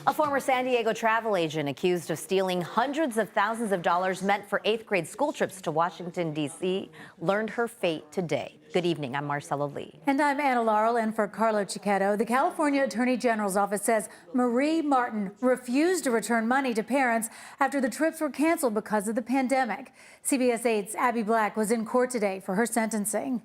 A former San Diego travel agent accused of stealing hundreds of thousands of dollars meant for 8th grade school trips to Washington, D.C., learned her fate today. Good evening. I'm Marcella Lee. And I'm Anna Laurel in for Carlo Cicchetto. The California Attorney General's office says Marie Martin refused to return money to parents after the trips were canceled because of the pandemic. CBS 8's Abby Black was in court today for her sentencing.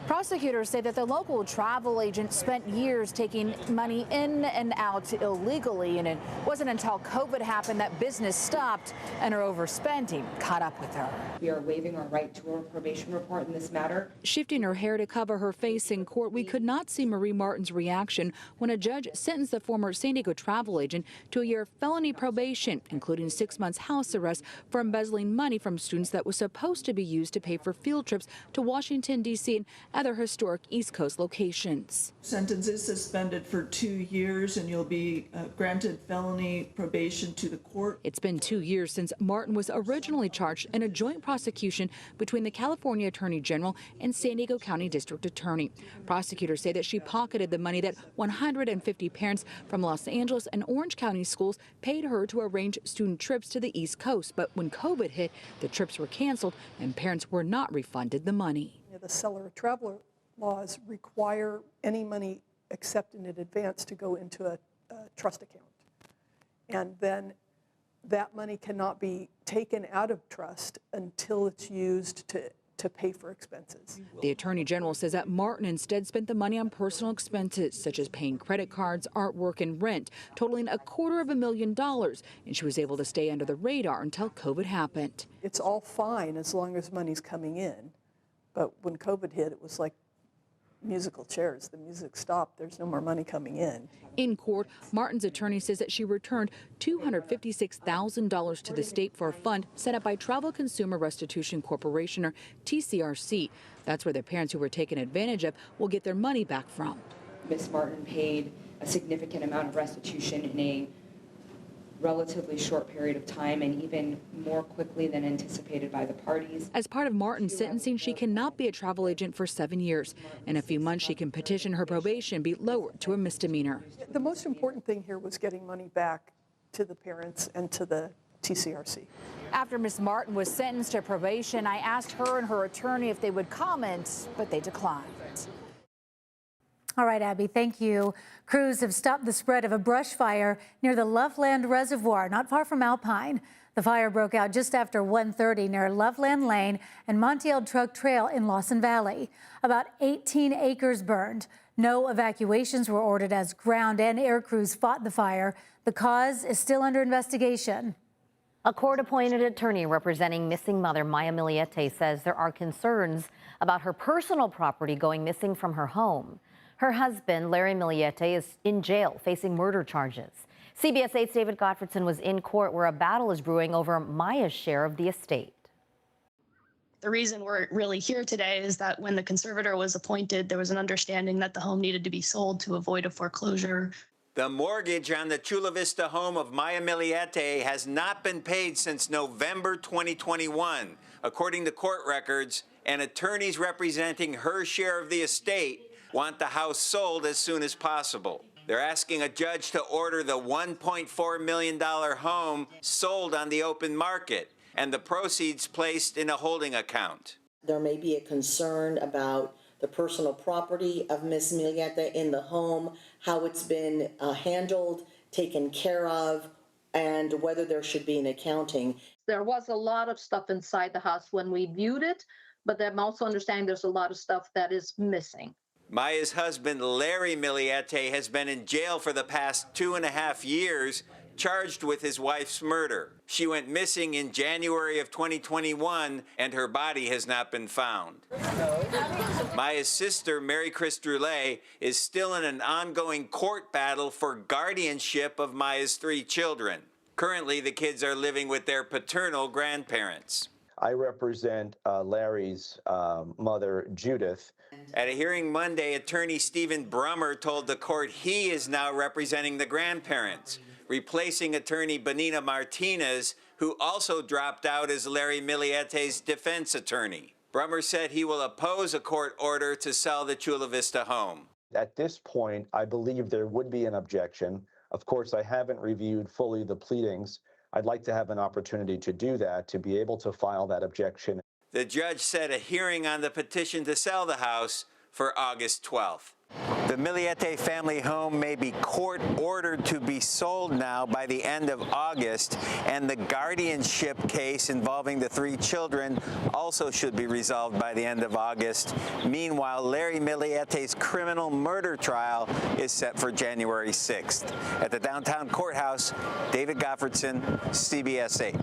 Prosecutors say that the local travel agent spent years taking money in and out illegally, and it wasn't until COVID happened that business stopped and her overspending caught up with her. We are waiving our right to a probation report in this matter. Shifting her hair to cover her face in court, we could not see Marie Martin's reaction when a judge sentenced the former San Diego travel agent to a year of felony probation, including 6 months house arrest for embezzling money from students that was supposed to be used to pay for field trips to Washington, D.C. and other historic East Coast locations. Sentence is suspended for 2 years, and you'll be granted felony probation to the court. It's been 2 years since Martin was originally charged in a joint prosecution between the California Attorney General and San Diego County District Attorney. Prosecutors say that she pocketed the money that 150 parents from Los Angeles and Orange County schools paid her to arrange student trips to the East Coast. But when COVID hit, the trips were canceled and parents were not refunded the money. The seller traveler laws require any money accepted in advance to go into a trust account. And then that money cannot be taken out of trust until it's used to pay for expenses. The Attorney General says that Martin instead spent the money on personal expenses, such as paying credit cards, artwork, and rent, totaling $250,000, and she was able to stay under the radar until COVID happened. It's all fine as long as money's coming in. But when COVID hit, it was like musical chairs. The music stopped. There's no more money coming in. In court, Martin's attorney says that she returned $256,000 to the state for a fund set up by Travel Consumer Restitution Corporation, or TCRC. That's where the parents who were taken advantage of will get their money back from. Ms. Martin paid a significant amount of restitution in a relatively short period of time, and even more quickly than anticipated by the parties. As part of Martin's sentencing, she cannot be a travel agent for 7 years. In a few months, she can petition her probation be lowered to a misdemeanor. The most important thing here was getting money back to the parents and to the TCRC. After Ms. Martin was sentenced to probation, I asked her and her attorney if they would comment, but they declined. All right, Abby, thank you. Crews have stopped the spread of a brush fire near the Loveland Reservoir, not far from Alpine. The fire broke out just after 1:30 near Loveland Lane and Montiel Truck Trail in Lawson Valley. About 18 acres burned. No evacuations were ordered as ground and air crews fought the fire. The cause is still under investigation. A court-appointed attorney representing missing mother Maya Millete says there are concerns about her personal property going missing from her home. Her husband, Larry Millete, is in jail facing murder charges. CBS 8's David Gottfredson was in court where a battle is brewing over Maya's share of the estate. The reason we're really here today is that when the conservator was appointed, there was an understanding that the home needed to be sold to avoid a foreclosure. The mortgage on the Chula Vista home of Maya Millete has not been paid since November 2021. According to court records, and attorneys representing her share of the estate want the house sold as soon as possible. They're asking a judge to order the $1.4 million home sold on the open market and the proceeds placed in a holding account. There may be a concern about the personal property of Ms. Millete in the home, how it's been handled, taken care of, and whether there should be an accounting. There was a lot of stuff inside the house when we viewed it, but I'm also understanding there's a lot of stuff that is missing. Maya's husband, Larry Millete, has been in jail for the past 2.5 years, charged with his wife's murder. She went missing in January of 2021, and her body has not been found. Maya's sister, Mary Chris Droulet, is still in an ongoing court battle for guardianship of Maya's 3 children. Currently, the kids are living with their paternal grandparents. I represent Larry's mother, Judith. At a hearing Monday, attorney Stephen Brummer told the court he is now representing the grandparents, replacing attorney Benina Martinez, who also dropped out as Larry Milliete's defense attorney. Brummer said he will oppose a court order to sell the Chula Vista home. At this point, I believe there would be an objection. Of course, I haven't reviewed fully the pleadings. I'd like to have an opportunity to do that, to be able to file that objection. The judge set a hearing on the petition to sell the house for August 12th. The Miliete family home may be court-ordered to be sold now by the end of August, and the guardianship case involving the 3 children also should be resolved by the end of August. Meanwhile, Larry Miliete's criminal murder trial is set for January 6th. At the downtown courthouse, David Goffredson, CBS 8.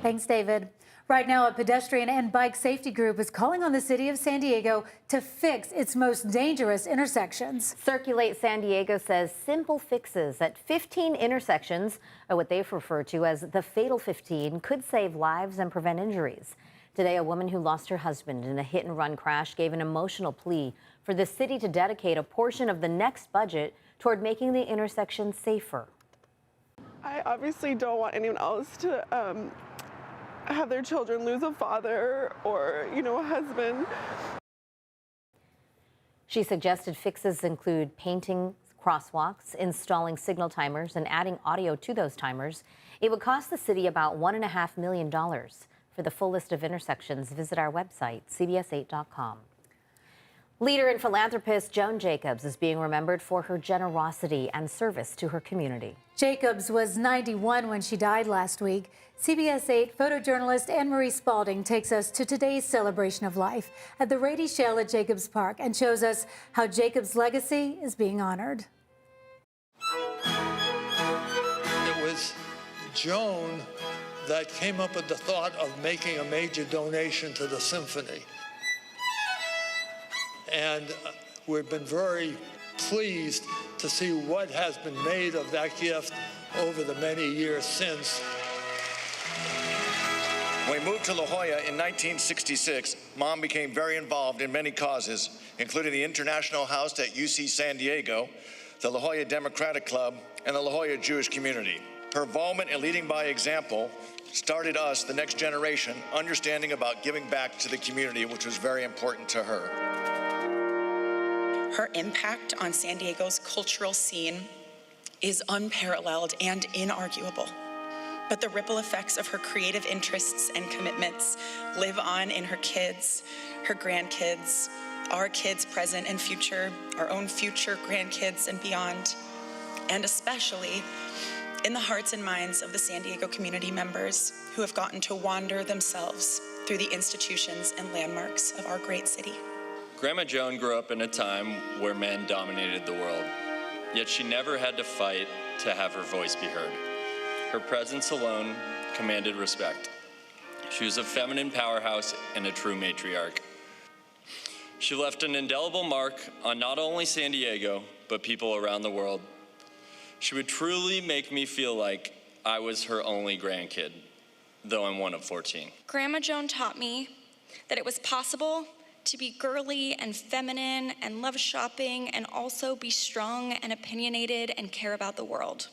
Thanks, David. Right now, a pedestrian and bike safety group is calling on the city of San Diego to fix its most dangerous intersections. Circulate San Diego says simple fixes at 15 intersections, or what they've referred to as the Fatal 15, could save lives and prevent injuries. Today, a woman who lost her husband in a hit-and-run crash gave an emotional plea for the city to dedicate a portion of the next budget toward making the intersection safer. I obviously don't want anyone else to have their children lose a father or, a husband. She suggested fixes include painting crosswalks, installing signal timers, and adding audio to those timers. It would cost the city about $1.5 million. For the full list of intersections, visit our website, cbs8.com. Leader and philanthropist Joan Jacobs is being remembered for her generosity and service to her community. Jacobs was 91 when she died last week. CBS 8 photojournalist Anne-Marie Spalding takes us to today's celebration of life at the Rady Shale at Jacobs Park and shows us how Jacobs' legacy is being honored. It was Joan that came up with the thought of making a major donation to the symphony. And we've been very pleased to see what has been made of that gift over the many years since. When we moved to La Jolla in 1966, Mom became very involved in many causes, including the International House at UC San Diego, the La Jolla Democratic Club, and the La Jolla Jewish community. Her involvement and leading by example started us, the next generation, understanding about giving back to the community, which was very important to her. Her impact on San Diego's cultural scene is unparalleled and inarguable. But the ripple effects of her creative interests and commitments live on in her kids, her grandkids, our kids present and future, our own future grandkids and beyond, and especially in the hearts and minds of the San Diego community members who have gotten to wander themselves through the institutions and landmarks of our great city. Grandma Joan grew up in a time where men dominated the world, yet she never had to fight to have her voice be heard. Her presence alone commanded respect. She was a feminine powerhouse and a true matriarch. She left an indelible mark on not only San Diego, but people around the world. She would truly make me feel like I was her only grandkid, though I'm one of 14. Grandma Joan taught me that it was possible to be girly and feminine and love shopping and also be strong and opinionated and care about the world.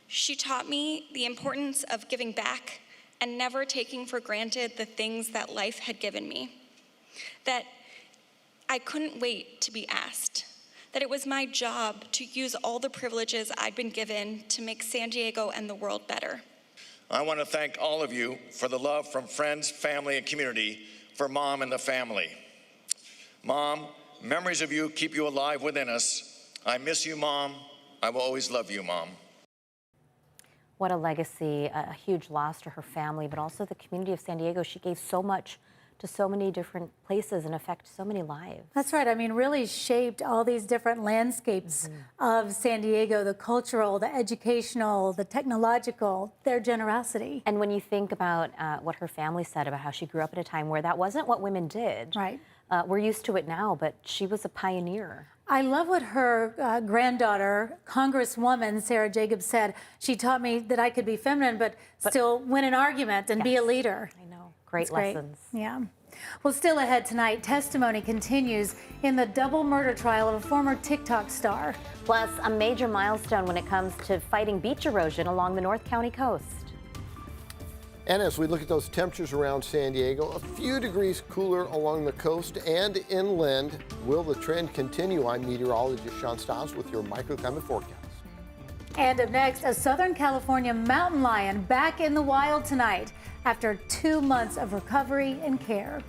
She taught me the importance of giving back and never taking for granted the things that life had given me. That I couldn't wait to be asked. That it was my job to use all the privileges I'd been given to make San Diego and the world better. I want to thank all of you for the love from friends, family, and community for Mom and the family. Mom, memories of you keep you alive within us. I miss you, Mom. I will always love you, Mom. What a legacy, a huge loss to her family, but also the community of San Diego. She gave so much to so many different places and affected so many lives. That's right. I mean, really shaped all these different landscapes of San Diego, the cultural, the educational, the technological, their generosity. And when you think about what her family said about how she grew up at a time where that wasn't what women did. Right. We're used to it now, but she was a pioneer. I love what her granddaughter, Congresswoman Sarah Jacobs, said. She taught me that I could be feminine, but still win an argument and be a leader. I know. Great lessons. Yeah. Well, still ahead tonight, testimony continues in the double murder trial of a former TikTok star. Plus, a major milestone when it comes to fighting beach erosion along the North County coast. And as we look at those temperatures around San Diego, a few degrees cooler along the coast and inland. Will the trend continue? I'm meteorologist Sean Stiles with your microclimate forecast. And up next, a Southern California mountain lion back in the wild tonight after 2 months of recovery and care.